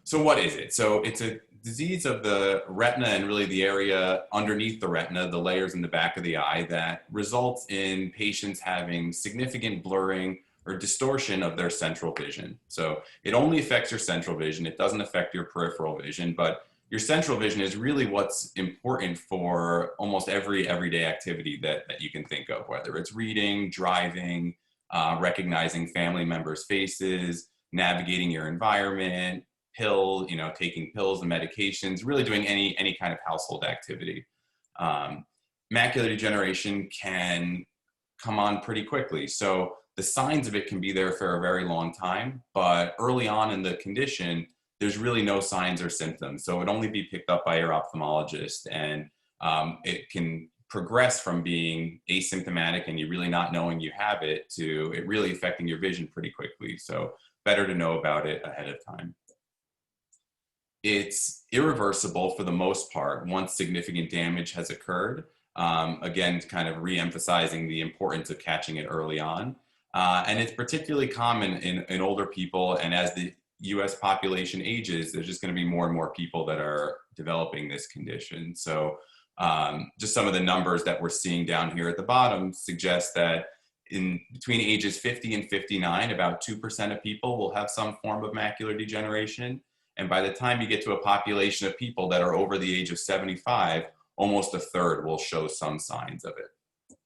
So what is it? So it's a disease of the retina and really the area underneath the retina, the layers in the back of the eye, that results in patients having significant blurring or distortion of their central vision. So it only affects your central vision. It doesn't affect your peripheral vision, but your central vision is really what's important for almost every everyday activity that you can think of, whether it's reading, driving, recognizing family members' faces, navigating your environment, taking pills and medications, really doing any kind of household activity. Macular degeneration can come on pretty quickly. So the signs of it can be there for a very long time, but early on in the condition, there's really no signs or symptoms. So it only be picked up by your ophthalmologist, and it can progress from being asymptomatic and you really not knowing you have it to it really affecting your vision pretty quickly. So better to know about it ahead of time. It's irreversible for the most part once significant damage has occurred. Again, kind of re-emphasizing the importance of catching it early on. And it's particularly common in older people, and as the US population ages, there's just going to be more and more people that are developing this condition. So just some of the numbers that we're seeing down here at the bottom suggest that in between ages 50 and 59, about 2% of people will have some form of macular degeneration. And by the time you get to a population of people that are over the age of 75, almost a third will show some signs of it.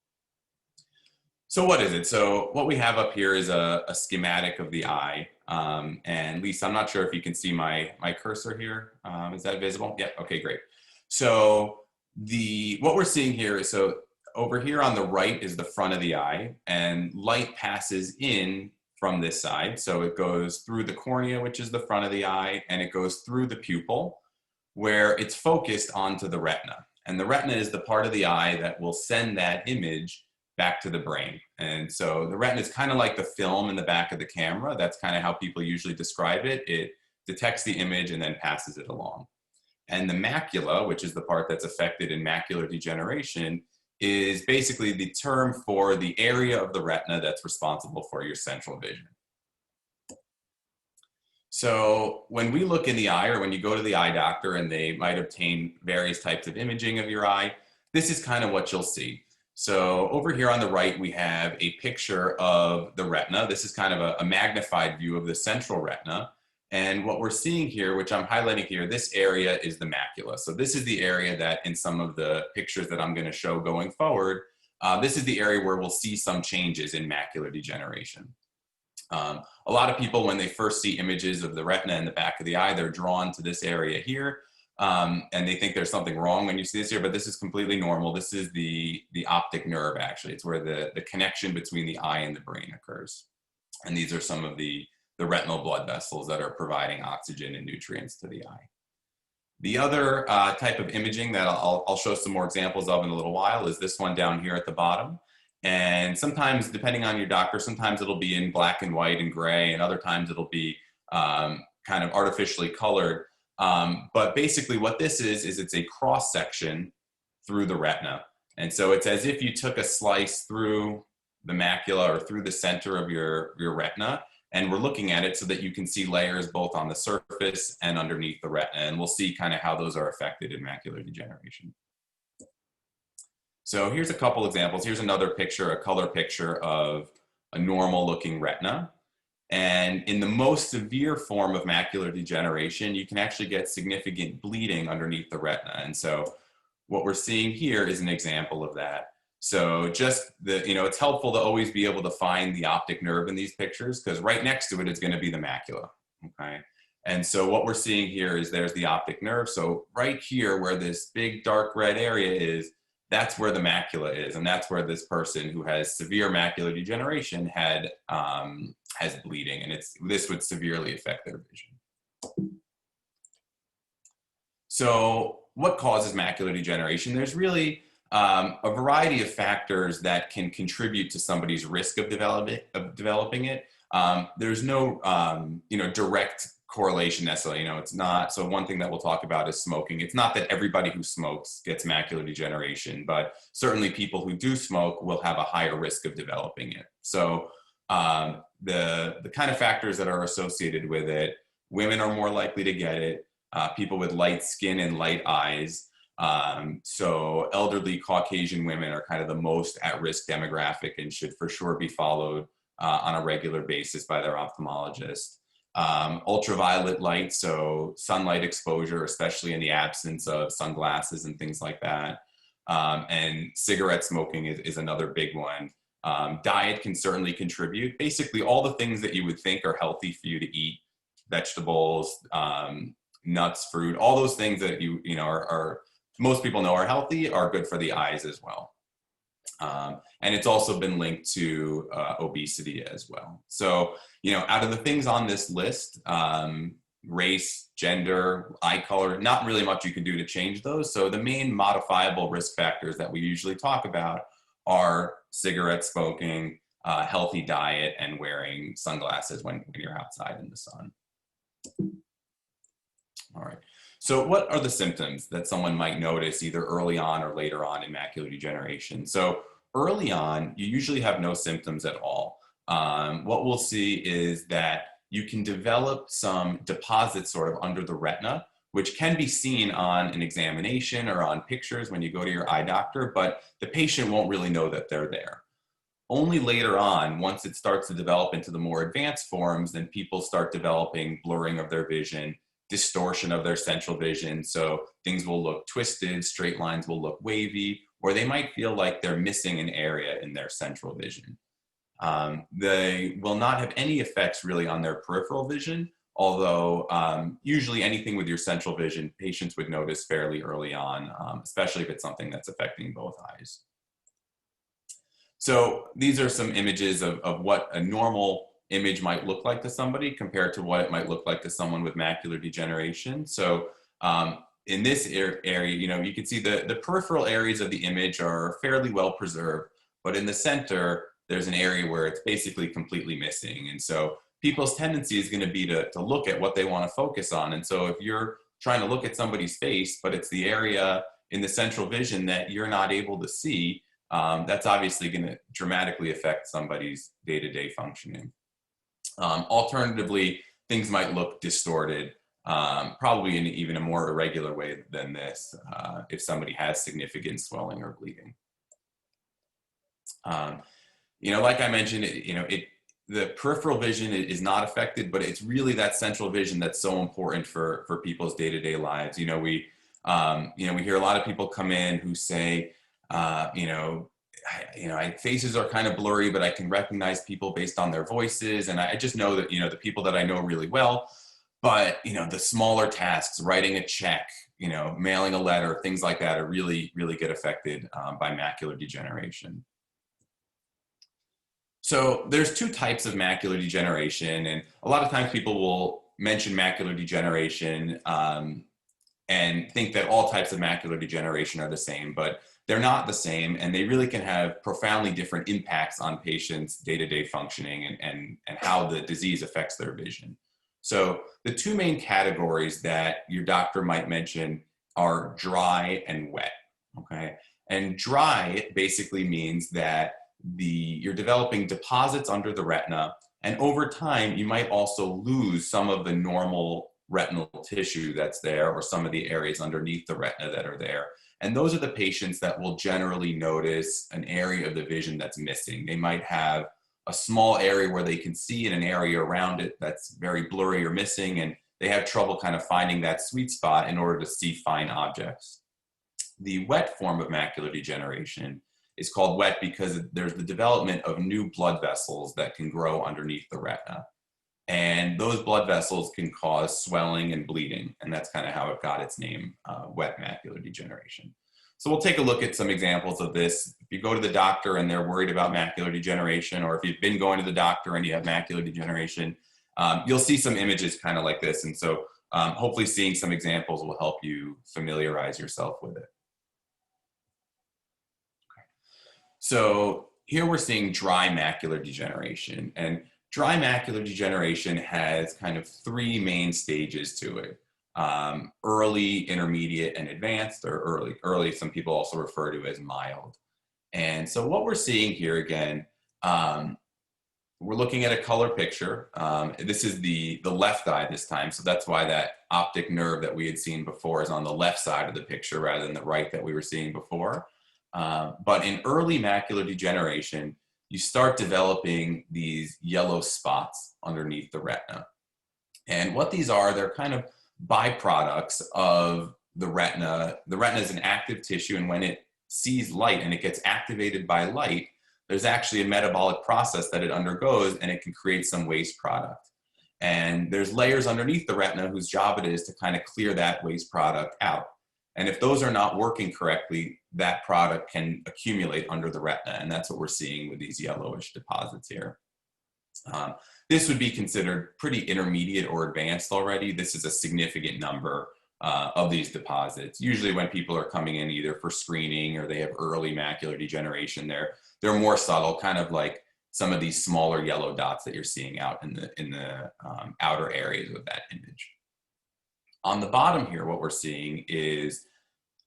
So what is it? So what we have up here is a schematic of the eye. And Lisa, I'm not sure if you can see my cursor here. Is that visible? Yeah, okay, great. So what we're seeing here is, so over here on the right is the front of the eye, and light passes in from this side. So it goes through the cornea, which is the front of the eye, and it goes through the pupil where it's focused onto the retina. And the retina is the part of the eye that will send that image back to the brain. And so the retina is kind of like the film in the back of the camera. That's kind of how people usually describe it. It detects the image and then passes it along. And the macula, which is the part that's affected in macular degeneration, is basically the term for the area of the retina that's responsible for your central vision. So when we look in the eye, or when you go to the eye doctor and they might obtain various types of imaging of your eye, this is kind of what you'll see. So over here on the right, we have a picture of the retina. This is kind of a magnified view of the central retina. And what we're seeing here, which I'm highlighting here, this area is the macula. So this is the area that in some of the pictures that I'm going to show going forward, this is the area where we'll see some changes in macular degeneration. A lot of people, when they first see images of the retina in the back of the eye, they're drawn to this area here. And they think there's something wrong when you see this here, but this is completely normal. This is the optic nerve, actually. It's where the connection between the eye and the brain occurs. And these are some of the retinal blood vessels that are providing oxygen and nutrients to the eye. The other type of imaging that I'll show some more examples of in a little while is this one down here at the bottom. And sometimes, depending on your doctor, sometimes it'll be in black and white and gray, and other times it'll be kind of artificially colored. But basically what this is it's a cross section through the retina. And so it's as if you took a slice through the macula or through the center of your retina, and we're looking at it so that you can see layers both on the surface and underneath the retina. And we'll see kind of how those are affected in macular degeneration. So here's a couple examples. Here's another picture, a color picture of a normal looking retina. And in the most severe form of macular degeneration, you can actually get significant bleeding underneath the retina. And so what we're seeing here is an example of that. So just it's helpful to always be able to find the optic nerve in these pictures, because right next to it is going to be the macula, okay? And so what we're seeing here is there's the optic nerve. So right here where this big dark red area is, that's where the macula is. And that's where this person who has severe macular degeneration has bleeding, and this would severely affect their vision. So what causes macular degeneration? There's really a variety of factors that can contribute to somebody's risk of developing it. There's no direct correlation necessarily. It's not. So one thing that we'll talk about is smoking. It's not that everybody who smokes gets macular degeneration, but certainly people who do smoke will have a higher risk of developing it. So the kind of factors that are associated with it women are more likely to get it, people with light skin and light eyes. So elderly Caucasian women are kind of the most at-risk demographic and should for sure be followed on a regular basis by their ophthalmologist. Ultraviolet light, so sunlight exposure, especially in the absence of sunglasses and things like that. And cigarette smoking is another big one. Diet can certainly contribute. Basically, all the things that you would think are healthy for you to eat, vegetables, nuts, fruit, all those things that you know are most people know are healthy are good for the eyes as well. And it's also been linked to obesity as well. So, you know, out of the things on this list, race, gender, eye color, not really much you can do to change those. So the main modifiable risk factors that we usually talk about are cigarette smoking, healthy diet, and wearing sunglasses when you're outside in the sun. All right. So what are the symptoms that someone might notice either early on or later on in macular degeneration? So early on, you usually have no symptoms at all. What we'll see is that you can develop some deposits sort of under the retina, which can be seen on an examination or on pictures when you go to your eye doctor, but the patient won't really know that they're there. Only later on, once it starts to develop into the more advanced forms, then people start developing blurring of their vision, distortion of their central vision. So things will look twisted, straight lines will look wavy, or they might feel like they're missing an area in their central vision. They will not have any effects really on their peripheral vision, although usually anything with your central vision, patients would notice fairly early on, especially if it's something that's affecting both eyes. So these are some images of what a normal image might look like to somebody compared to what it might look like to someone with macular degeneration. So in this area, you know, you can see the peripheral areas of the image are fairly well preserved, but in the center, there's an area where it's basically completely missing. And so people's tendency is going to be to look at what they want to focus on. And so if you're trying to look at somebody's face, but it's the area in the central vision that you're not able to see, that's obviously going to dramatically affect somebody's day-to-day functioning. Alternatively, things might look distorted, probably in even a more irregular way than this, if somebody has significant swelling or bleeding. You know, like I mentioned, the peripheral vision is not affected, but it's really that central vision that's so important for people's day-to-day lives. You know, we hear a lot of people come in who say, faces are kind of blurry, but I can recognize people based on their voices. And I just know that, you know, the people that I know really well, but, you know, the smaller tasks, writing a check, you know, mailing a letter, things like that are really, really get affected by macular degeneration. So there's two types of macular degeneration. And a lot of times people will mention macular degeneration and think that all types of macular degeneration are the same, but they're not the same, and they really can have profoundly different impacts on patients' day-to-day functioning and how the disease affects their vision. So the two main categories that your doctor might mention are dry and wet, okay? And dry basically means that you're developing deposits under the retina, and over time, you might also lose some of the normal retinal tissue that's there, or some of the areas underneath the retina that are there. And those are the patients that will generally notice an area of the vision that's missing. They might have a small area where they can see and an area around it that's very blurry or missing, and they have trouble kind of finding that sweet spot in order to see fine objects. The wet form of macular degeneration is called wet because there's the development of new blood vessels that can grow underneath the retina. And those blood vessels can cause swelling and bleeding. And that's kind of how it got its name, wet macular degeneration. So we'll take a look at some examples of this. If you go to the doctor and they're worried about macular degeneration, or if you've been going to the doctor and you have macular degeneration, you'll see some images kind of like this. And so hopefully seeing some examples will help you familiarize yourself with it. Okay. So here we're seeing dry macular degeneration. And dry macular degeneration has kind of three main stages to it. Early, intermediate, and advanced, or early some people also refer to as mild. And so what we're seeing here again, we're looking at a color picture. This is the left eye this time, so that's why that optic nerve that we had seen before is on the left side of the picture rather than the right that we were seeing before. But in early macular degeneration, you start developing these yellow spots underneath the retina. And what these are, they're kind of byproducts of the retina. The retina is an active tissue, and when it sees light and it gets activated by light, there's actually a metabolic process that it undergoes, and it can create some waste product. And there's layers underneath the retina whose job it is to kind of clear that waste product out. And if those are not working correctly, that product can accumulate under the retina, and that's what we're seeing with these yellowish deposits here. This would be considered pretty intermediate or advanced already. This is a significant number of these deposits. Usually when people are coming in either for screening or they have early macular degeneration, they're more subtle, kind of like some of these smaller yellow dots that you're seeing out in the outer areas of that image. On the bottom here, what we're seeing is,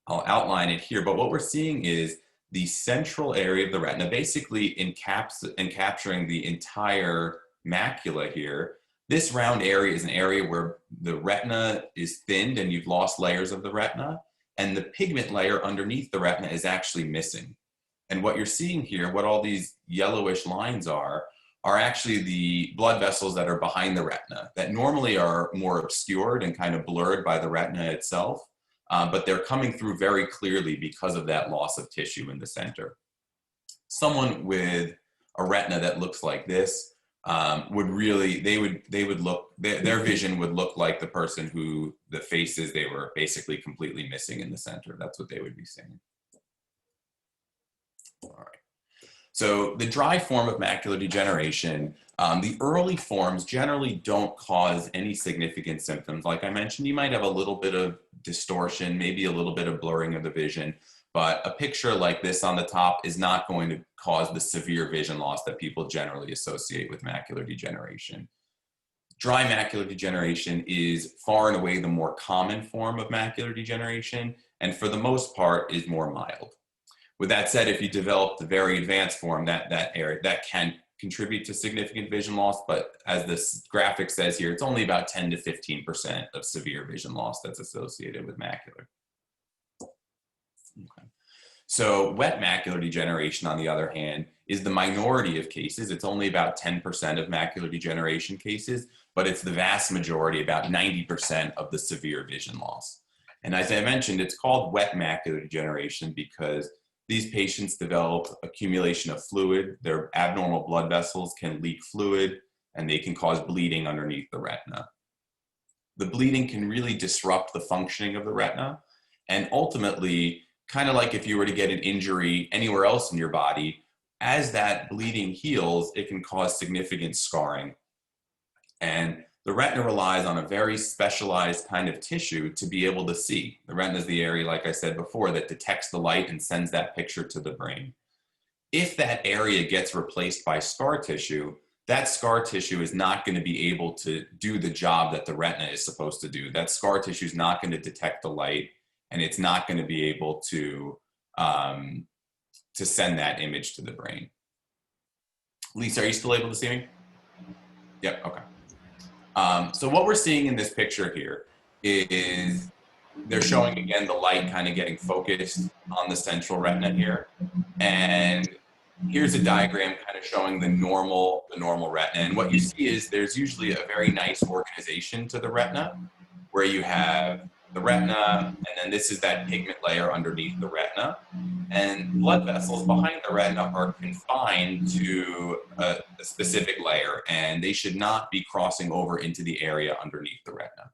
I'll outline it here, but what we're seeing is the central area of the retina, basically encapturing the entire macula here. This round area is an area where the retina is thinned and you've lost layers of the retina, and the pigment layer underneath the retina is actually missing. And what you're seeing here, what all these yellowish lines are actually the blood vessels that are behind the retina that normally are more obscured and kind of blurred by the retina itself, but they're coming through very clearly because of that loss of tissue in the center. Someone with a retina that looks like this would really, their vision would look like the person who the faces they were basically completely missing in the center. That's what they would be seeing. All right. So the dry form of macular degeneration, the early forms generally don't cause any significant symptoms. Like I mentioned, you might have a little bit of distortion, maybe a little bit of blurring of the vision, but a picture like this on the top is not going to cause the severe vision loss that people generally associate with macular degeneration. Dry macular degeneration is far and away the more common form of macular degeneration, and for the most part is more mild. With that said, if you develop the very advanced form, that area, that can contribute to significant vision loss, but as this graphic says here, it's only about 10 to 15% of severe vision loss that's associated with macular. Okay. So wet macular degeneration, on the other hand, is the minority of cases. It's only about 10% of macular degeneration cases, but it's the vast majority, about 90% of the severe vision loss. And as I mentioned, it's called wet macular degeneration because these patients develop accumulation of fluid. Their abnormal blood vessels can leak fluid, and they can cause bleeding underneath the retina. The bleeding can really disrupt the functioning of the retina, and ultimately, kind of like if you were to get an injury anywhere else in your body, as that bleeding heals, it can cause significant scarring. And the retina relies on a very specialized kind of tissue to be able to see. The retina is the area, like I said before, that detects the light and sends that picture to the brain. If that area gets replaced by scar tissue, that scar tissue is not going to be able to do the job that the retina is supposed to do. That scar tissue is not going to detect the light, and it's not going to be able to send that image to the brain. Lisa, are you still able to see me? Yep, okay. So what we're seeing in this picture here is they're showing again the light kind of getting focused on the central retina here. And here's a diagram kind of showing the normal retina. And what you see is there's usually a very nice organization to the retina where you have the retina, and then this is that pigment layer underneath the retina. And blood vessels behind the retina are confined to a specific layer, and they should not be crossing over into the area underneath the retina.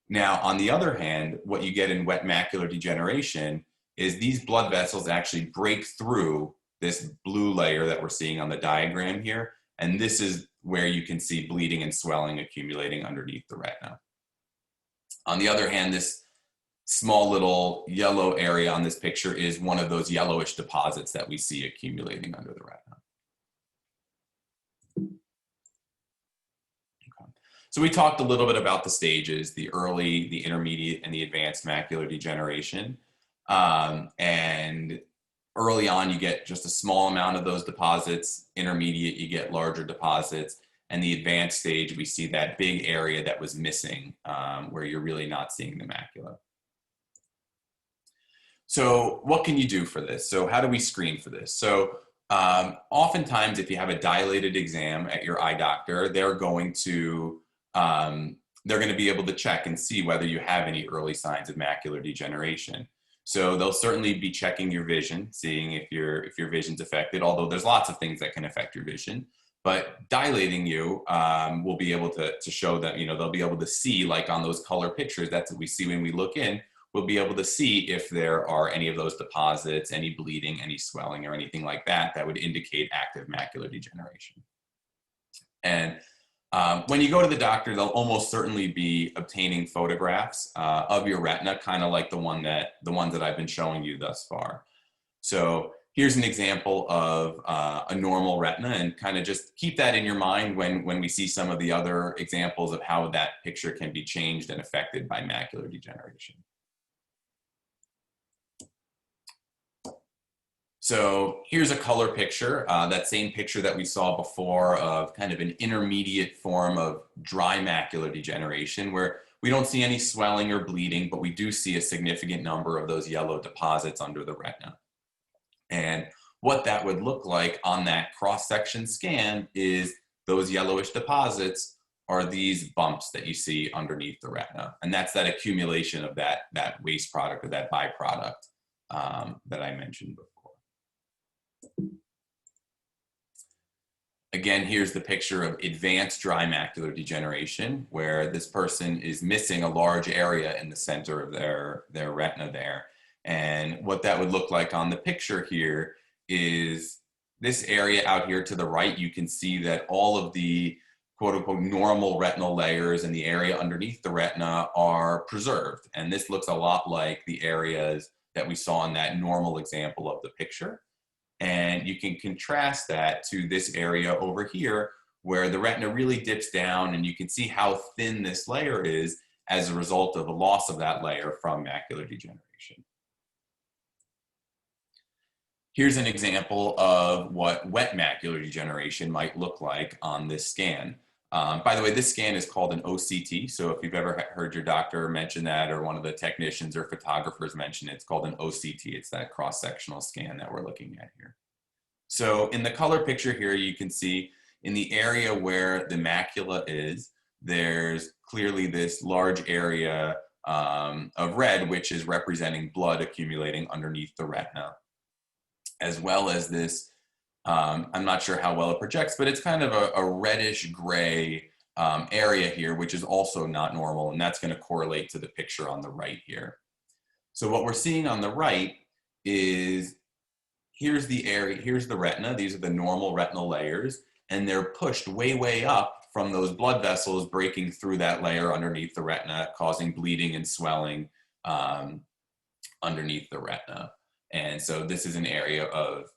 Now, on the other hand, what you get in wet macular degeneration is these blood vessels actually break through this blue layer that we're seeing on the diagram here, and this is where you can see bleeding and swelling accumulating underneath the retina. On the other hand, this small little yellow area on this picture is one of those yellowish deposits that we see accumulating under the retina. Okay. So we talked a little bit about the stages, the early, the intermediate, and the advanced macular degeneration. And early on, you get just a small amount of those deposits. Intermediate, you get larger deposits. And the advanced stage, we see that big area that was missing, where you're really not seeing the macula. So what can you do for this? So how do we screen for this? So oftentimes, if you have a dilated exam at your eye doctor, they're going to be able to check and see whether you have any early signs of macular degeneration. So they'll certainly be checking your vision, seeing if your vision's affected, although there's lots of things that can affect your vision. But dilating you will be able to show that, they'll be able to see, like on those color pictures, that's what we see when we look in, we'll be able to see if there are any of those deposits, any bleeding, any swelling, or anything like that that would indicate active macular degeneration. And when you go to the doctor, they'll almost certainly be obtaining photographs of your retina, kind of like the ones that I've been showing you thus far. So here's an example of a normal retina, and kind of just keep that in your mind when we see some of the other examples of how that picture can be changed and affected by macular degeneration. So here's a color picture, that same picture that we saw before of kind of an intermediate form of dry macular degeneration, where we don't see any swelling or bleeding, but we do see a significant number of those yellow deposits under the retina. And what that would look like on that cross-section scan is those yellowish deposits are these bumps that you see underneath the retina. And that's that accumulation of that waste product or that byproduct that I mentioned before. Again, here's the picture of advanced dry macular degeneration, where this person is missing a large area in the center of their retina there. And what that would look like on the picture here is this area out here to the right. You can see that all of the quote unquote normal retinal layers and the area underneath the retina are preserved. And this looks a lot like the areas that we saw in that normal example of the picture. And you can contrast that to this area over here where the retina really dips down, and you can see how thin this layer is as a result of the loss of that layer from macular degeneration. Here's an example of what wet macular degeneration might look like on this scan. By the way, this scan is called an OCT. So if you've ever heard your doctor mention that, or one of the technicians or photographers mention it, it's called an OCT. It's that cross-sectional scan that we're looking at here. So in the color picture here, you can see in the area where the macula is, there's clearly this large area of red, which is representing blood accumulating underneath the retina, as well as this, I'm not sure how well it projects, but it's kind of a reddish gray area here, which is also not normal, and that's going to correlate to the picture on the right here. So what we're seeing on the right is, here's the area, here's the retina, these are the normal retinal layers, and they're pushed way, way up from those blood vessels breaking through that layer underneath the retina, causing bleeding and swelling underneath the retina. And so this is an area of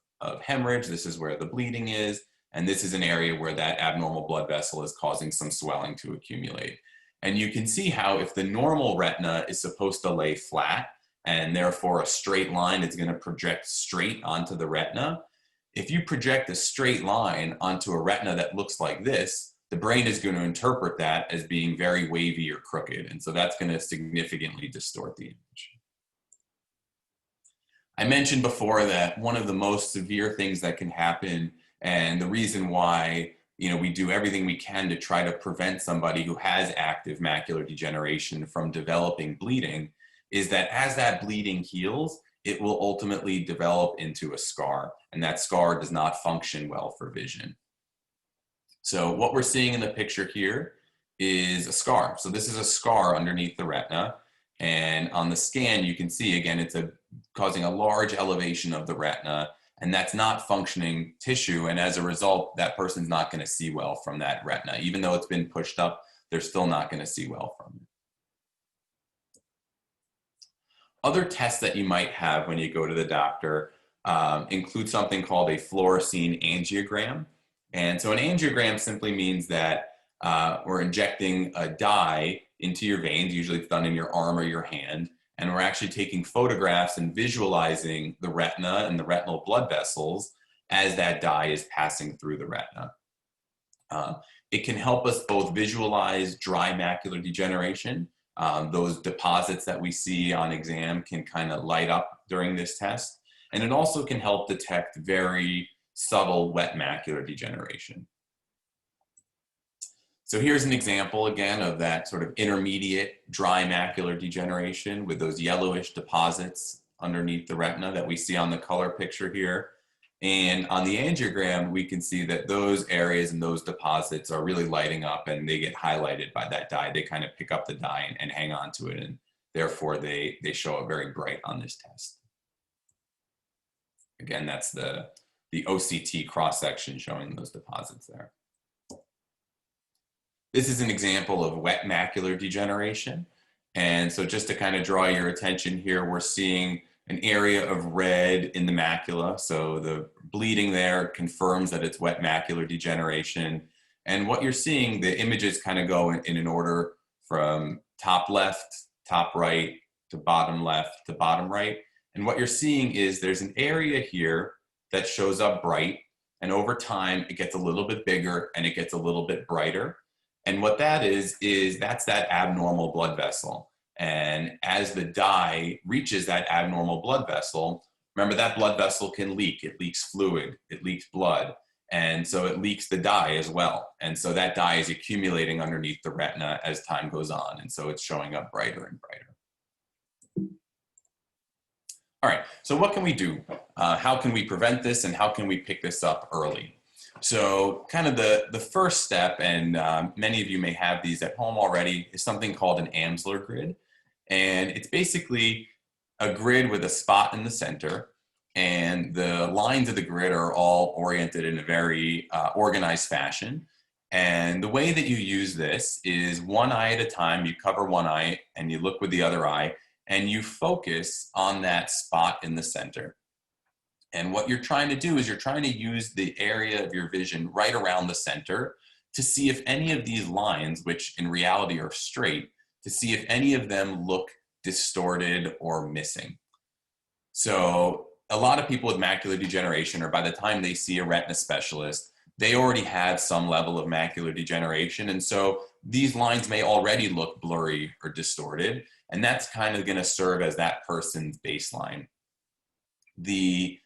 hemorrhage. This is where the bleeding is. And this is an area where that abnormal blood vessel is causing some swelling to accumulate. And you can see how if the normal retina is supposed to lay flat, and therefore a straight line is going to project straight onto the retina, if you project a straight line onto a retina that looks like this, the brain is going to interpret that as being very wavy or crooked. And so that's going to significantly distort the image. I mentioned before that one of the most severe things that can happen, and the reason why we do everything we can to try to prevent somebody who has active macular degeneration from developing bleeding, is that as that bleeding heals, it will ultimately develop into a scar, and that scar does not function well for vision. So what we're seeing in the picture here is a scar. So this is a scar underneath the retina, and on the scan you can see again it's causing a large elevation of the retina, and that's not functioning tissue, and as a result that person's not going to see well from that retina. Even though it's been pushed up, they're still not going to see well from it. Other tests that you might have when you go to the doctor include something called a fluoresceinangiogram. And so an angiogram simply means that we're injecting a dye into your veins. Usually it's done in your arm or your hand. And we're actually taking photographs and visualizing the retina and the retinal blood vessels as that dye is passing through the retina. It can help us both visualize dry macular degeneration. Those deposits that we see on exam can kind of light up during this test. And it also can help detect very subtle wet macular degeneration. So here's an example again of that sort of intermediate dry macular degeneration with those yellowish deposits underneath the retina that we see on the color picture here. And on the angiogram, we can see that those areas and those deposits are really lighting up and they get highlighted by that dye. They kind of pick up the dye and hang on to it, and therefore they show up very bright on this test. Again, that's the OCT cross-section showing those deposits there. This is an example of wet macular degeneration. And so just to kind of draw your attention here, we're seeing an area of red in the macula. So the bleeding there confirms that it's wet macular degeneration. And what you're seeing, the images kind of go in an order from top left, top right, to bottom left, to bottom right. And what you're seeing is there's an area here that shows up bright. And over time, it gets a little bit bigger and it gets a little bit brighter. And what that is that's that abnormal blood vessel. And as the dye reaches that abnormal blood vessel, remember that blood vessel can leak. It leaks fluid, it leaks blood. And so it leaks the dye as well. And so that dye is accumulating underneath the retina as time goes on. And so it's showing up brighter and brighter. All right, so what can we do? How can we prevent this and how can we pick this up early? So kind of the first step, and many of you may have these at home already, is something called an Amsler grid. And it's basically a grid with a spot in the center, and the lines of the grid are all oriented in a very organized fashion. And the way that you use this is one eye at a time. You cover one eye and you look with the other eye and you focus on that spot in the center. And what you're trying to do is you're trying to use the area of your vision right around the center to see if any of these lines, which in reality are straight, to see if any of them look distorted or missing. So a lot of people with macular degeneration, or by the time they see a retina specialist, they already have some level of macular degeneration. And so these lines may already look blurry or distorted, and that's kind of going to serve as that person's baseline. The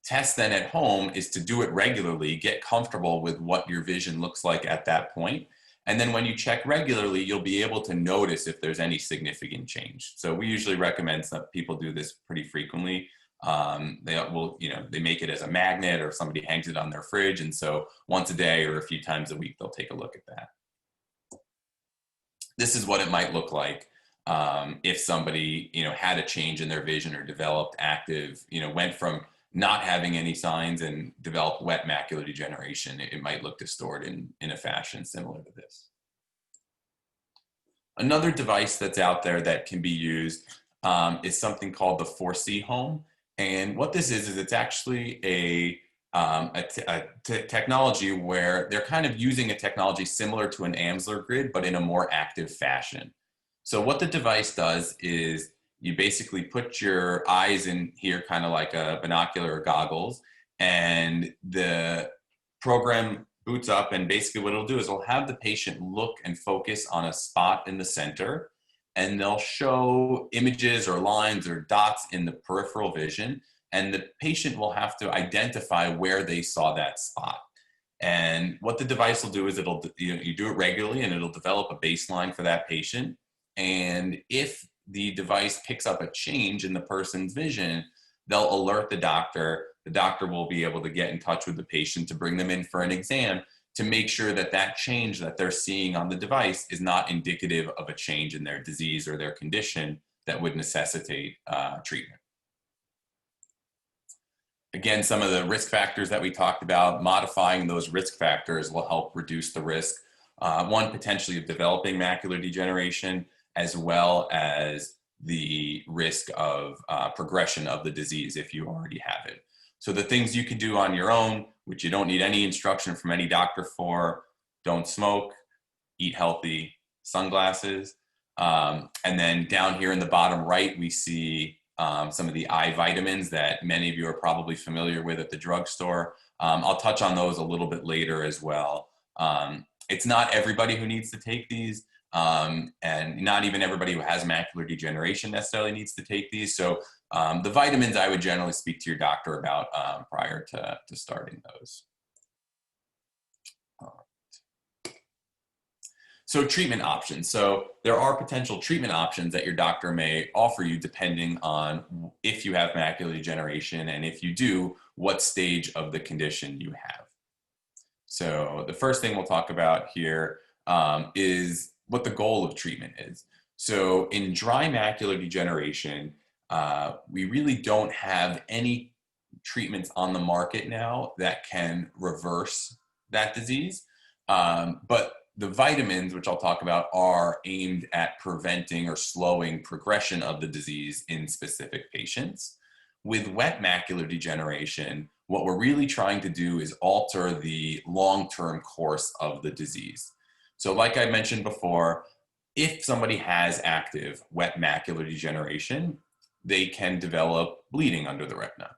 test then at home is to do it regularly, get comfortable with what your vision looks like at that point. And then when you check regularly, you'll be able to notice if there's any significant change. So we usually recommend that people do this pretty frequently. They make it as a magnet or somebody hangs it on their fridge. And so once a day or a few times a week, they'll take a look at that. This is what it might look like if somebody, had a change in their vision or developed active, went from not having any signs and developed wet macular degeneration. It might look distorted in a fashion similar to this. Another device that's out there that can be used is something called the foresee home. And what this is it's actually a technology where they're kind of using a technology similar to an Amsler grid, but in a more active fashion. So what the device does is you basically put your eyes in here, kind of like a binocular or goggles, and the program boots up, and basically what it'll do is it'll have the patient look and focus on a spot in the center, and they'll show images or lines or dots in the peripheral vision, and the patient will have to identify where they saw that spot. And what the device will do is you do it regularly, and it'll develop a baseline for that patient. And if the device picks up a change in the person's vision, they'll alert the doctor. The doctor will be able to get in touch with the patient to bring them in for an exam to make sure that that change that they're seeing on the device is not indicative of a change in their disease or their condition that would necessitate treatment. Again, some of the risk factors that we talked about, modifying those risk factors will help reduce the risk, one, potentially of developing macular degeneration, as well as the risk of progression of the disease if you already have it. So the things you can do on your own, which you don't need any instruction from any doctor for: don't smoke, eat healthy, sunglasses. And then down here in the bottom right, we see some of the eye vitamins that many of you are probably familiar with at the drugstore. I'll touch on those a little bit later as well. It's not everybody who needs to take these, and not even everybody who has macular degeneration necessarily needs to take these. So the vitamins I would generally speak to your doctor about prior to starting those. So treatment options. So there are potential treatment options that your doctor may offer you depending on if you have macular degeneration, and if you do, what stage of the condition you have. So the first thing we'll talk about here is what the goal of treatment is. So in dry macular degeneration, we really don't have any treatments on the market now that can reverse that disease. But the vitamins, which I'll talk about, are aimed at preventing or slowing progression of the disease in specific patients. With wet macular degeneration, what we're really trying to do is alter the long-term course of the disease. So like I mentioned before, if somebody has active wet macular degeneration, they can develop bleeding under the retina.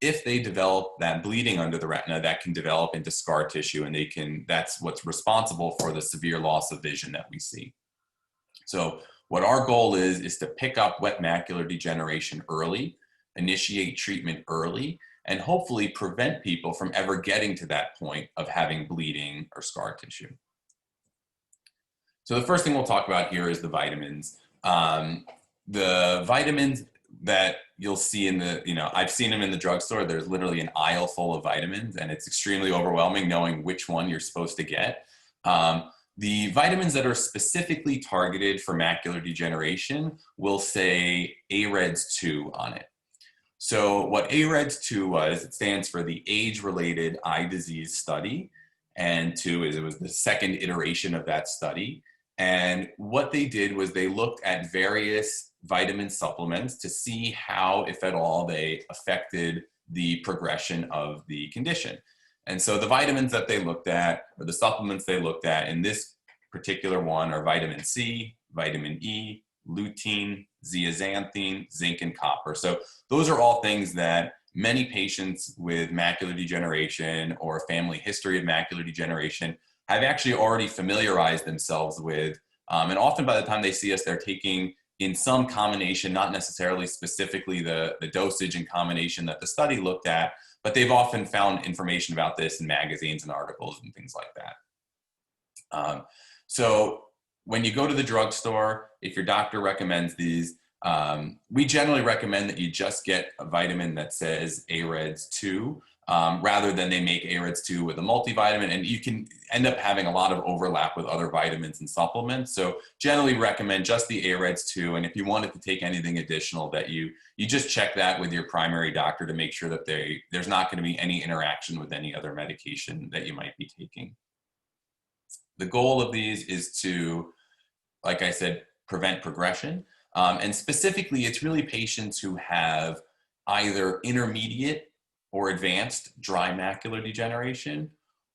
If they develop that bleeding under the retina, that can develop into scar tissue, and that's what's responsible for the severe loss of vision that we see. So what our goal is to pick up wet macular degeneration early, initiate treatment early, and hopefully prevent people from ever getting to that point of having bleeding or scar tissue. So the first thing we'll talk about here is the vitamins. The vitamins that you'll see in the, I've seen them in the drugstore. There's literally an aisle full of vitamins, and it's extremely overwhelming knowing which one you're supposed to get. The vitamins that are specifically targeted for macular degeneration will say AREDS2 on it. So what AREDS2 was, it stands for the Age-Related Eye Disease Study, and 2 is it was the second iteration of that study. And what they did was they looked at various vitamin supplements to see how, if at all, they affected the progression of the condition. And so the vitamins that they looked at, or the supplements they looked at in this particular one, are vitamin C, vitamin E, lutein, zeaxanthin, zinc, and copper. So those are all things that many patients with macular degeneration or a family history of macular degeneration have actually already familiarized themselves with. And often by the time they see us, they're taking in some combination, not necessarily specifically the dosage and combination that the study looked at, but they've often found information about this in magazines and articles and things like that. So when you go to the drugstore, if your doctor recommends these, we generally recommend that you just get a vitamin that says AREDS2, rather than they make AREDS2 with a multivitamin, and you can end up having a lot of overlap with other vitamins and supplements. So generally recommend just the AREDS2, and if you wanted to take anything additional, that you just check that with your primary doctor to make sure that there's not going to be any interaction with any other medication that you might be taking. The goal of these is to, like I said, prevent progression. And specifically, it's really patients who have either intermediate or advanced dry macular degeneration,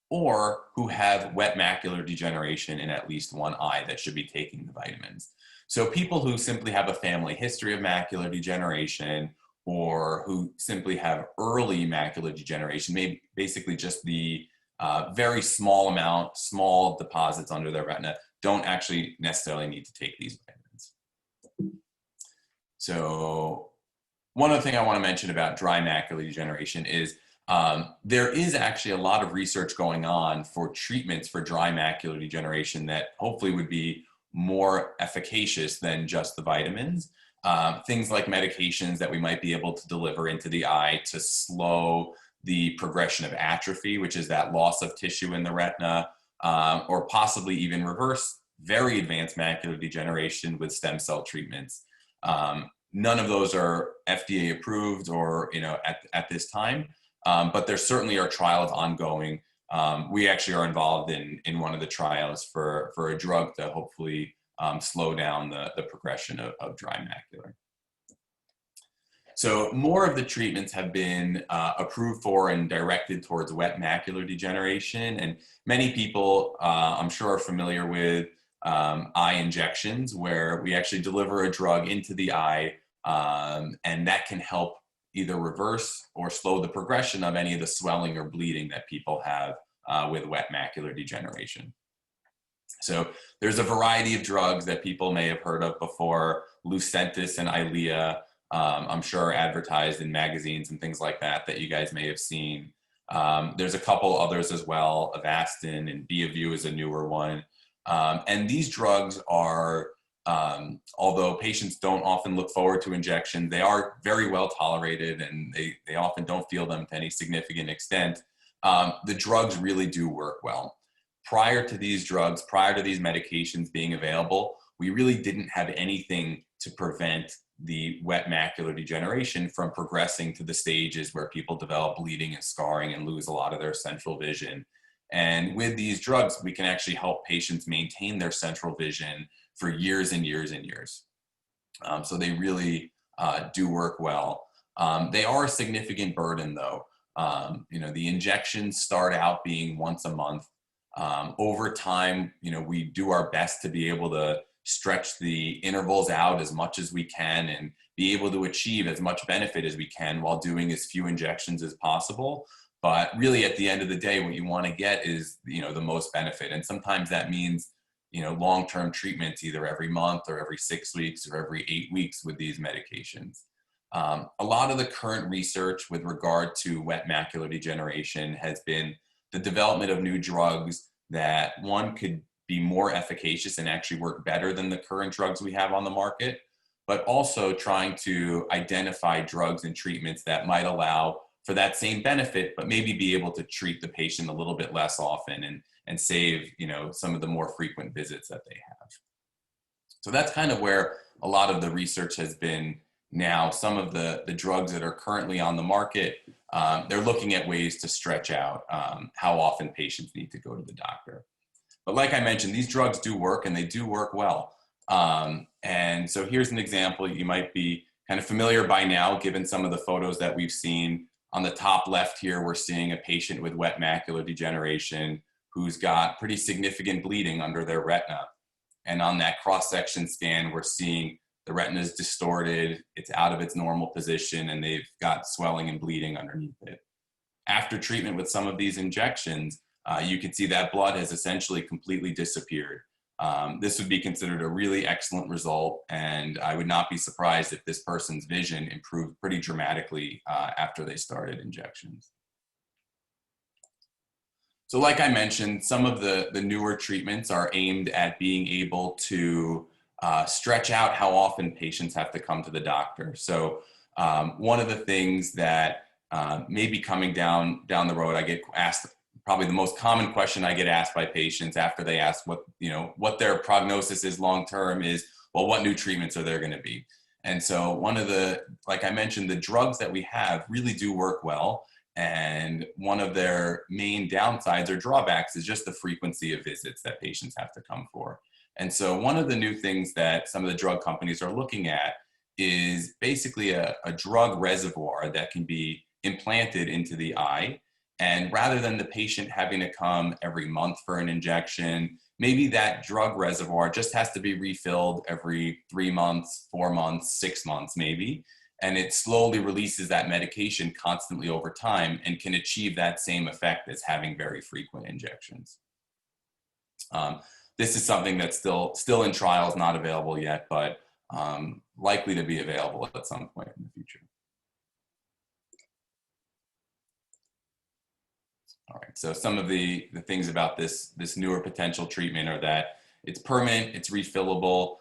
or who have wet macular degeneration in at least one eye that should be taking the vitamins. So people who simply have a family history of macular degeneration, or who simply have early macular degeneration, maybe basically just the very small deposits under their retina, don't actually necessarily need to take these vitamins. So one other thing I want to mention about dry macular degeneration is there is actually a lot of research going on for treatments for dry macular degeneration that hopefully would be more efficacious than just the vitamins. Things like medications that we might be able to deliver into the eye to slow the progression of atrophy, which is that loss of tissue in the retina, or possibly even reverse very advanced macular degeneration with stem cell treatments. None of those are FDA approved or at this time, but there certainly are trials ongoing. We actually are involved in one of the trials for a drug to hopefully slow down the progression of dry macular. So more of the treatments have been approved for and directed towards wet macular degeneration, and many people I'm sure are familiar with eye injections, where we actually deliver a drug into the eye, and that can help either reverse or slow the progression of any of the swelling or bleeding that people have with wet macular degeneration. So there's a variety of drugs that people may have heard of before, Lucentis and Eylea, I'm sure advertised in magazines and things like that that you guys may have seen. There's a couple others as well, Avastin and Beovu is a newer one. And these drugs are, although patients don't often look forward to injections, they are very well tolerated and they often don't feel them to any significant extent. The drugs really do work well. Prior to these drugs, prior to these medications being available, we really didn't have anything to prevent the wet macular degeneration from progressing to the stages where people develop bleeding and scarring and lose a lot of their central vision. And with these drugs, we can actually help patients maintain their central vision for years and years and years. So they really do work well. They are a significant burden though. The injections start out being once a month. Over time, we do our best to be able to stretch the intervals out as much as we can and be able to achieve as much benefit as we can while doing as few injections as possible. But really at the end of the day, what you want to get is, the most benefit. And sometimes that means, long-term treatments either every month or every 6 weeks or every 8 weeks with these medications. A lot of the current research with regard to wet macular degeneration has been the development of new drugs that one could be more efficacious and actually work better than the current drugs we have on the market, but also trying to identify drugs and treatments that might allow for that same benefit, but maybe be able to treat the patient a little bit less often and save, some of the more frequent visits that they have. So that's kind of where a lot of the research has been now. Some of the drugs that are currently on the market, they're looking at ways to stretch out how often patients need to go to the doctor. But like I mentioned, these drugs do work and they do work well. And so here's an example. You might be kind of familiar by now, given some of the photos that we've seen. On the top left here, we're seeing a patient with wet macular degeneration who's got pretty significant bleeding under their retina. And on that cross-section scan, we're seeing the retina is distorted, it's out of its normal position, and they've got swelling and bleeding underneath it. After treatment with some of these injections, you can see that blood has essentially completely disappeared. This would be considered a really excellent result, and I would not be surprised if this person's vision improved pretty dramatically after they started injections. So like I mentioned, some of the newer treatments are aimed at being able to stretch out how often patients have to come to the doctor. So one of the things that may be coming down the road, I get asked, probably the most common question I get asked by patients after they ask what their prognosis is long-term is, well, what new treatments are there going to be? And so one of like I mentioned, the drugs that we have really do work well. And one of their main downsides or drawbacks is just the frequency of visits that patients have to come for. And so one of the new things that some of the drug companies are looking at is basically a drug reservoir that can be implanted into the eye. And rather than the patient having to come every month for an injection, maybe that drug reservoir just has to be refilled every 3 months, 4 months, 6 months maybe. And it slowly releases that medication constantly over time and can achieve that same effect as having very frequent injections. This is something that's still in trials, not available yet, but likely to be available at some point in the future. All right, so some of the things about this newer potential treatment are that it's permanent, it's refillable.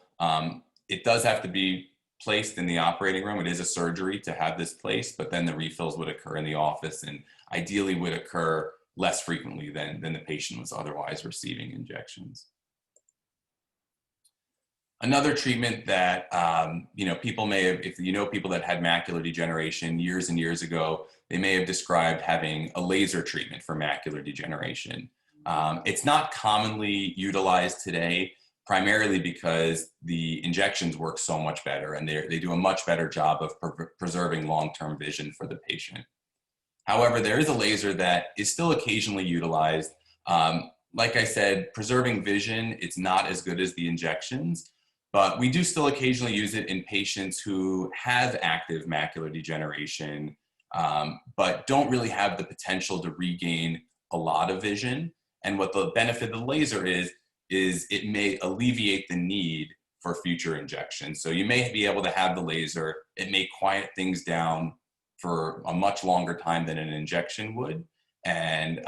It does have to be placed in the operating room. It is a surgery to have this placed, but then the refills would occur in the office and ideally would occur less frequently than the patient was otherwise receiving injections. Another treatment that people may have, if people that had macular degeneration years and years ago, they may have described having a laser treatment for macular degeneration. It's not commonly utilized today, primarily because the injections work so much better and they do a much better job of preserving long-term vision for the patient. However, there is a laser that is still occasionally utilized. like I said, preserving vision, it's not as good as the injections, but we do still occasionally use it in patients who have active macular degeneration, but don't really have the potential to regain a lot of vision. And what the benefit of the laser is it may alleviate the need for future injections. So you may be able to have the laser, it may quiet things down for a much longer time than an injection would. And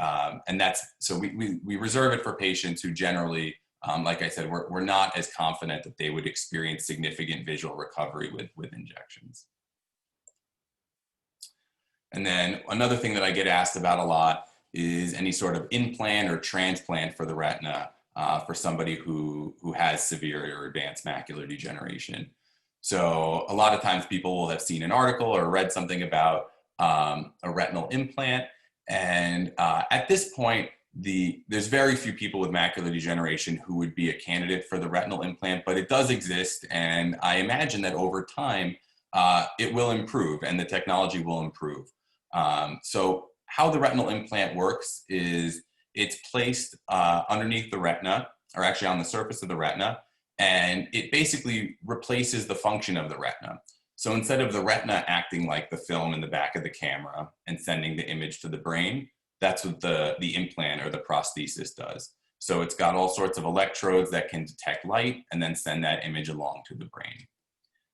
that's, so we reserve it for patients who generally, like I said, we're not as confident that they would experience significant visual recovery with injections. And then another thing that I get asked about a lot is any sort of implant or transplant for the retina for somebody who has severe or advanced macular degeneration. So a lot of times people will have seen an article or read something about a retinal implant. And at this point, there's very few people with macular degeneration who would be a candidate for the retinal implant, but it does exist. And I imagine that over time, it will improve and the technology will improve. So how the retinal implant works is it's placed underneath the retina, or actually on the surface of the retina, and it basically replaces the function of the retina. So instead of the retina acting like the film in the back of the camera and sending the image to the brain, that's what the implant or the prosthesis does. So it's got all sorts of electrodes that can detect light and then send that image along to the brain.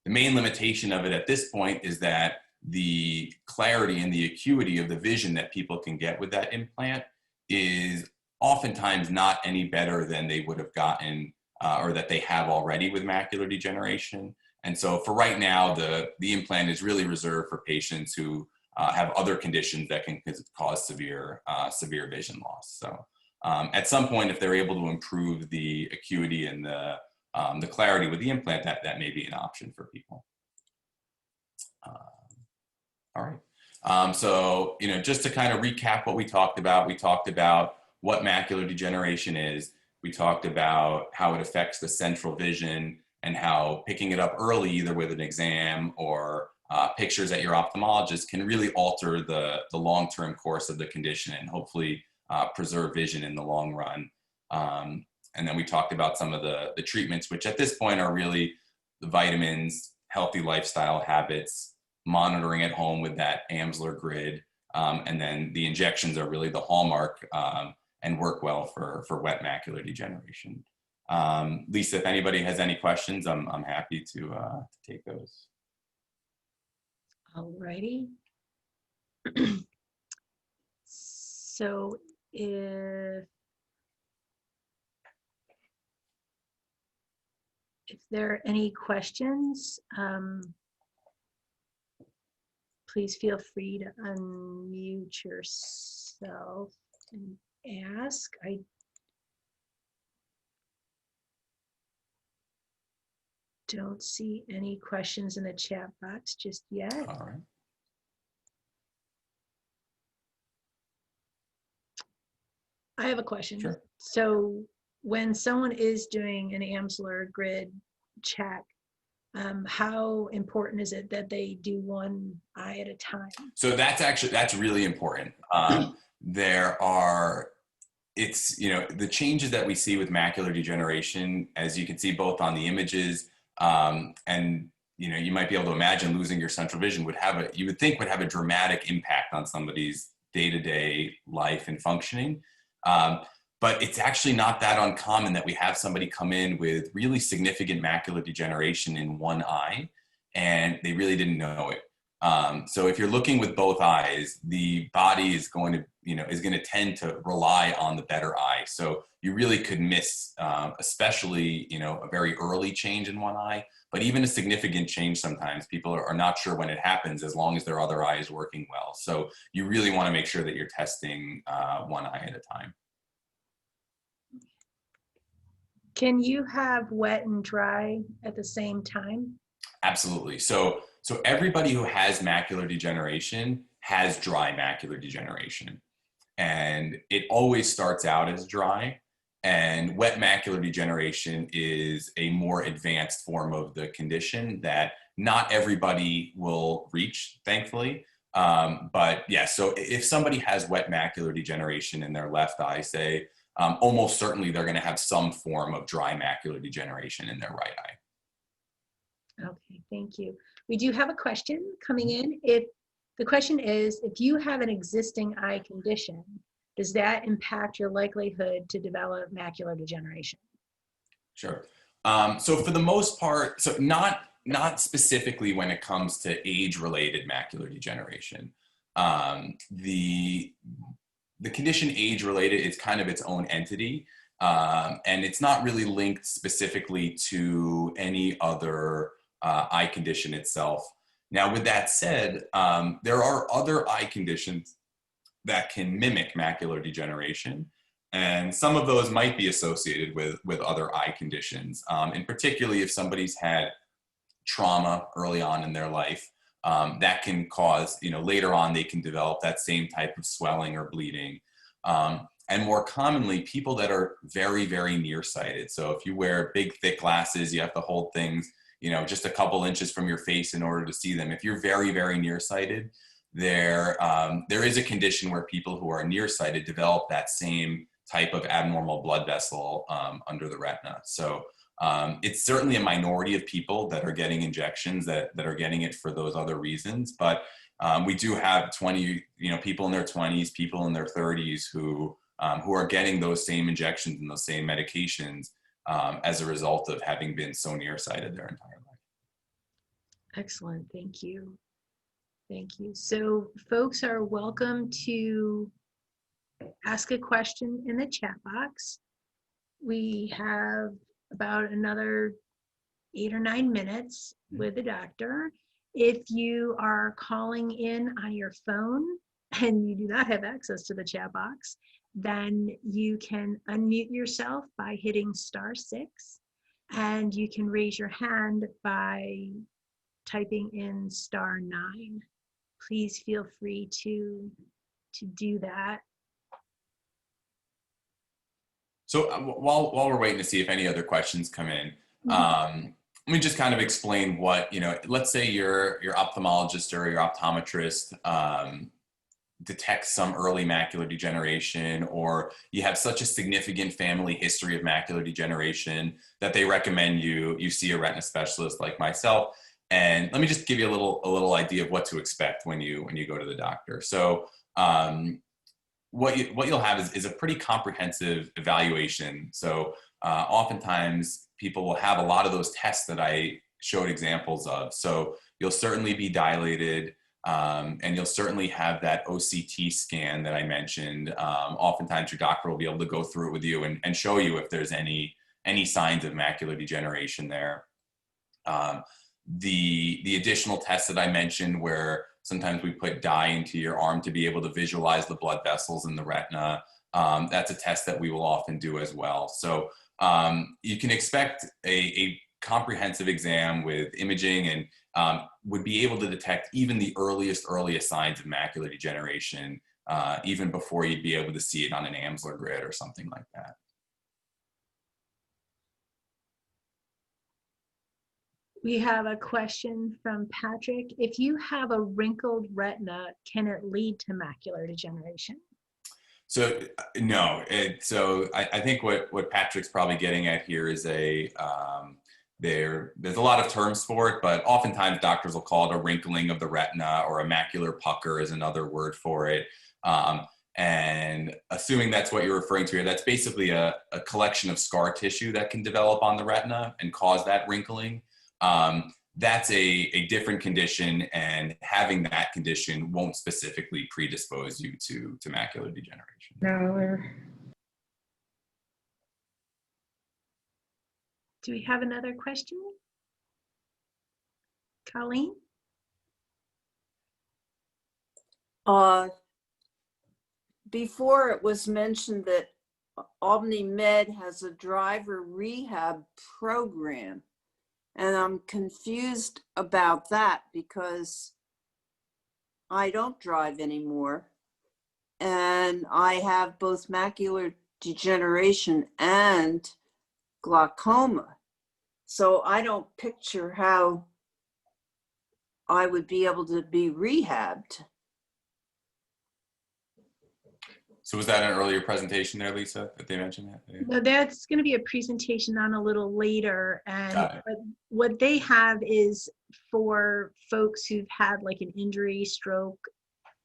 The main limitation of it at this point is that the clarity and the acuity of the vision that people can get with that implant is oftentimes not any better than they would have gotten or that they have already with macular degeneration. And so for right now, the implant is really reserved for patients who have other conditions that can cause severe vision loss. So at some point, if they're able to improve the acuity and the clarity with the implant, that may be an option for people. All right. So, just to kind of recap what we talked about what macular degeneration is. We talked about how it affects the central vision and how picking it up early, either with an exam or pictures at your ophthalmologist, can really alter the long-term course of the condition and hopefully preserve vision in the long run. And then we talked about some of the treatments, which at this point are really the vitamins, healthy lifestyle habits, monitoring at home with that Amsler grid, and then the injections are really the hallmark and work well for wet macular degeneration. Lisa, if anybody has any questions, I'm happy to take those. All righty. So if there are any questions, please feel free to unmute yourself and ask. I don't see any questions in the chat box just yet. All right. I have a question. Sure. So when someone is doing an Amsler grid check, how important is it that they do one eye at a time? So that's really important. The changes that we see with macular degeneration, as you can see both on the images, and you might be able to imagine losing your central vision you would think would have a dramatic impact on somebody's day-to-day life and functioning. But it's actually not that uncommon that we have somebody come in with really significant macular degeneration in one eye, and they really didn't know it. So if you're looking with both eyes, the body is going to tend to rely on the better eye. So you really could miss, especially, a very early change in one eye, but even a significant change sometimes people are not sure when it happens as long as their other eye is working well. So you really want to make sure that you're testing one eye at a time. Can you have wet and dry at the same time? Absolutely. So everybody who has macular degeneration has dry macular degeneration. And it always starts out as dry. And wet macular degeneration is a more advanced form of the condition that not everybody will reach, thankfully. But yeah, so if somebody has wet macular degeneration in their left eye, say, almost certainly they're going to have some form of dry macular degeneration in their right eye. Okay, thank you. We do have a question coming in. The question is, if you have an existing eye condition, does that impact your likelihood to develop macular degeneration? Sure. So for the most part, so not specifically when it comes to age-related macular degeneration. The condition age-related is kind of its own entity, and it's not really linked specifically to any other eye condition itself. Now, with that said, there are other eye conditions that can mimic macular degeneration. And some of those might be associated with other eye conditions. And particularly if somebody's had trauma early on in their life, that can cause, later on they can develop that same type of swelling or bleeding. And more commonly, people that are very, very nearsighted. So if you wear big, thick glasses, you have to hold things, just a couple inches from your face in order to see them. If you're very, very nearsighted, there is a condition where people who are nearsighted develop that same type of abnormal blood vessel under the retina. So it's certainly a minority of people that are getting injections that are getting it for those other reasons. But we do have people in their 20s, people in their 30s who are getting those same injections and those same medications as a result of having been so nearsighted their entire life. Excellent, thank you. Thank you. So folks are welcome to ask a question in the chat box. We have about another 8 or 9 minutes with the doctor. If you are calling in on your phone and you do not have access to the chat box, then you can unmute yourself by hitting *6, and you can raise your hand by typing in *9. Please feel free to do that. So while we're waiting to see if any other questions come in, let me just kind of explain what, let's say your ophthalmologist or your optometrist detects some early macular degeneration, or you have such a significant family history of macular degeneration that they recommend you see a retina specialist like myself. And let me just give you a little idea of what to expect when you go to the doctor. So what you'll have is a pretty comprehensive evaluation. So oftentimes people will have a lot of those tests that I showed examples of. So you'll certainly be dilated, and you'll certainly have that OCT scan that I mentioned. Oftentimes your doctor will be able to go through it with you and show you if there's any signs of macular degeneration there. The additional tests that I mentioned, where sometimes we put dye into your arm to be able to visualize the blood vessels in the retina. That's a test that we will often do as well. So you can expect a comprehensive exam with imaging, and would be able to detect even the earliest signs of macular degeneration, even before you'd be able to see it on an Amsler grid or something like that. We have a question from Patrick. If you have a wrinkled retina, can it lead to macular degeneration? So no. So I think what Patrick's probably getting at here is there's a lot of terms for it, but oftentimes doctors will call it a wrinkling of the retina, or a macular pucker is another word for it. And assuming that's what you're referring to here, that's basically a collection of scar tissue that can develop on the retina and cause that wrinkling. That's a different condition, and having that condition won't specifically predispose you to macular degeneration. No. Do we have another question? Colleen? Before it was mentioned that Albany Med has a driver rehab program. And I'm confused about that because I don't drive anymore. And I have both macular degeneration and glaucoma. So I don't picture how I would be able to be rehabbed. So was that an earlier presentation there, Lisa, that they mentioned that? Yeah. No, that's going to be a presentation on a little later. And Got it. what they have is for folks who've had like an injury, stroke,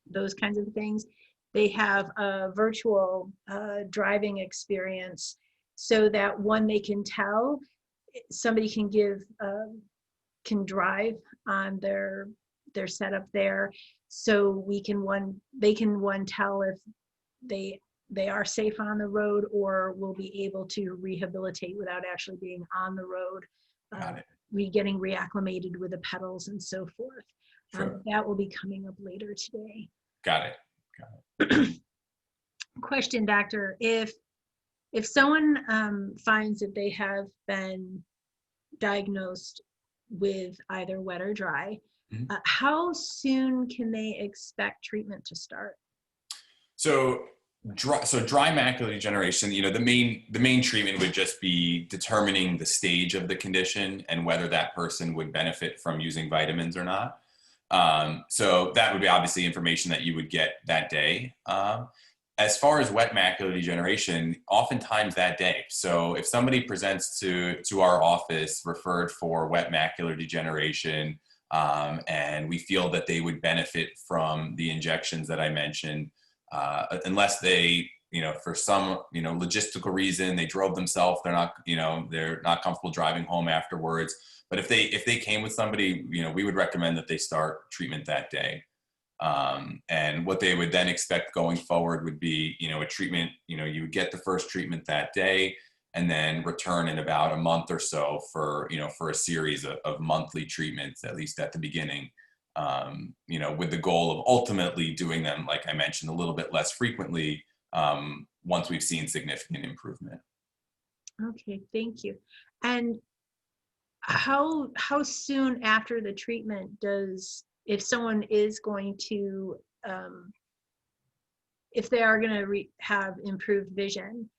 those kinds of things. They have a virtual driving experience so that one, they can tell, somebody can can drive on their setup there. So they can tell if they are safe on the road or will be able to rehabilitate without actually being on the road, Got it. getting reacclimated with the pedals and so forth. Sure. That will be coming up later today. Got it. Question, doctor, if someone finds that they have been diagnosed with either wet or dry, how soon can they expect treatment to start? So dry macular degeneration, the main treatment would just be determining the stage of the condition and whether that person would benefit from using vitamins or not. So that would be obviously information that you would get that day. As far as wet macular degeneration, oftentimes that day. So if somebody presents to our office referred for wet macular degeneration, and we feel that they would benefit from the injections that I mentioned, unless they, for some, logistical reason, they drove themselves, they're not comfortable driving home afterwards. But if they came with somebody, we would recommend that they start treatment that day. And what they would then expect going forward would be, a treatment, you would get the first treatment that day and then return in about a month or so for a series of monthly treatments, at least at the beginning, with the goal of ultimately doing them, like I mentioned, a little bit less frequently once we've seen significant improvement. Okay, thank you. And how soon after the treatment if someone is going to, if they are going to have improved vision?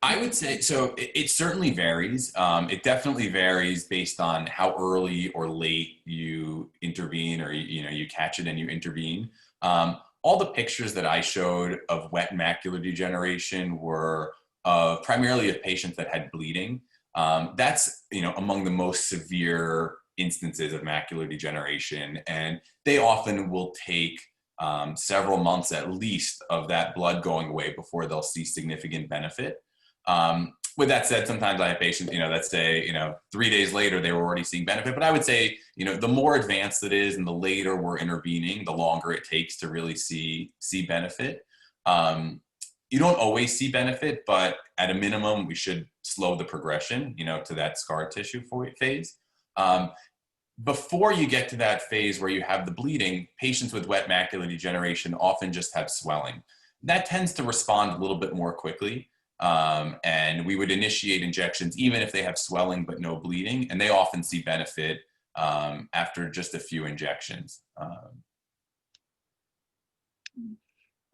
I would say, so it certainly varies. It definitely varies based on how early or late you intervene, or you catch it and you intervene. All the pictures that I showed of wet macular degeneration were primarily of patients that had bleeding. That's among the most severe instances of macular degeneration, and they often will take several months at least of that blood going away before they'll see significant benefit. With that said, sometimes I have patients, that say, 3 days later, they were already seeing benefit. But I would say, the more advanced it is and the later we're intervening, the longer it takes to really see benefit. You don't always see benefit, but at a minimum, we should slow the progression, to that scar tissue phase. Before you get to that phase where you have the bleeding, patients with wet macular degeneration often just have swelling. That tends to respond a little bit more quickly. And we would initiate injections even if they have swelling but no bleeding, and they often see benefit after just a few injections.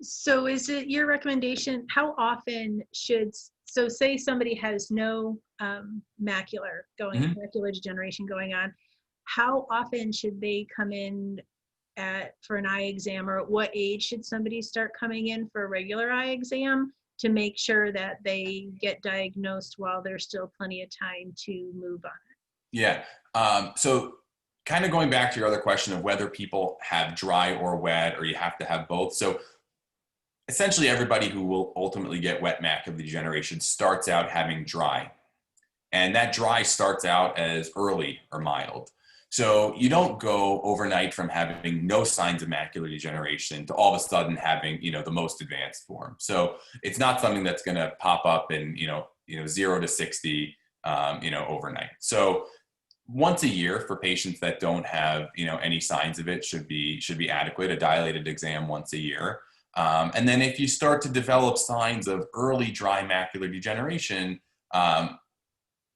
So is it your recommendation, how often so say somebody has no macular degeneration going on, how often should they come in for an eye exam, or at what age should somebody start coming in for a regular eye exam to make sure that they get diagnosed while there's still plenty of time to move on it? Yeah. So kind of going back to your other question of whether people have dry or wet, or you have to have both. So essentially everybody who will ultimately get wet macular degeneration starts out having dry. And that dry starts out as early or mild. So you don't go overnight from having no signs of macular degeneration to all of a sudden having, the most advanced form. So it's not something that's going to pop up in, 0 to 60, overnight. So once a year for patients that don't have, any signs of it should be adequate. A dilated exam once a year. And then if you start to develop signs of early dry macular degeneration,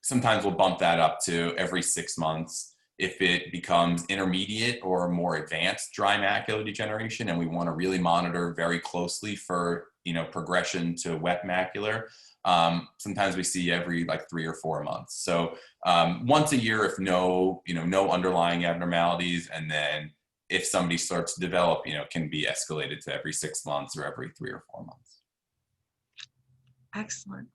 sometimes we'll bump that up to every 6 months. If it becomes intermediate or more advanced dry macular degeneration, and we want to really monitor very closely for, progression to wet macular, sometimes we see every 3 or 4 months. So once a year, if no underlying abnormalities, and then if somebody starts to develop, can be escalated to every 6 months or every 3 or 4 months. Excellent.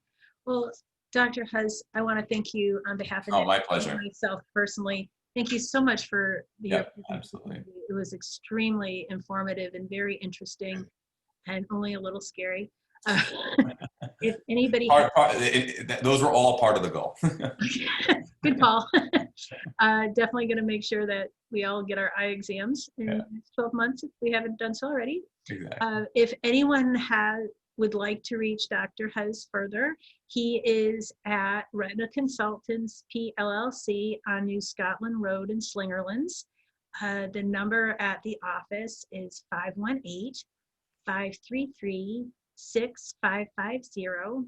Well, Dr. Huz, I want to thank you on behalf of Oh, my and pleasure. myself personally. Thank you so much for your Yeah, presentation. absolutely. It was extremely informative and very interesting, and only a little scary. If anybody Those were all part of the goal. good call. Definitely going to make sure that we all get our eye exams in the next 12 months if we haven't done so already. Exactly. If anyone would like to reach Dr. Huz further, he is at Retina Consultants PLLC on New Scotland Road in Slingerlands. The number at the office is 518-533-6550.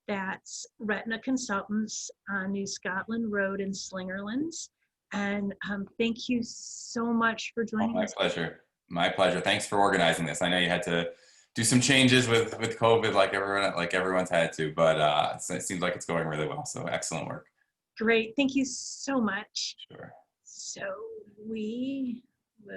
That's Retina Consultants on New Scotland Road in Slingerlands. And thank you so much for joining us. My pleasure. My pleasure. Thanks for organizing this. I know you had to do some changes with COVID, like everyone's had to, but it seems like it's going really well. So excellent work. Great. Thank you so much. Sure. So we will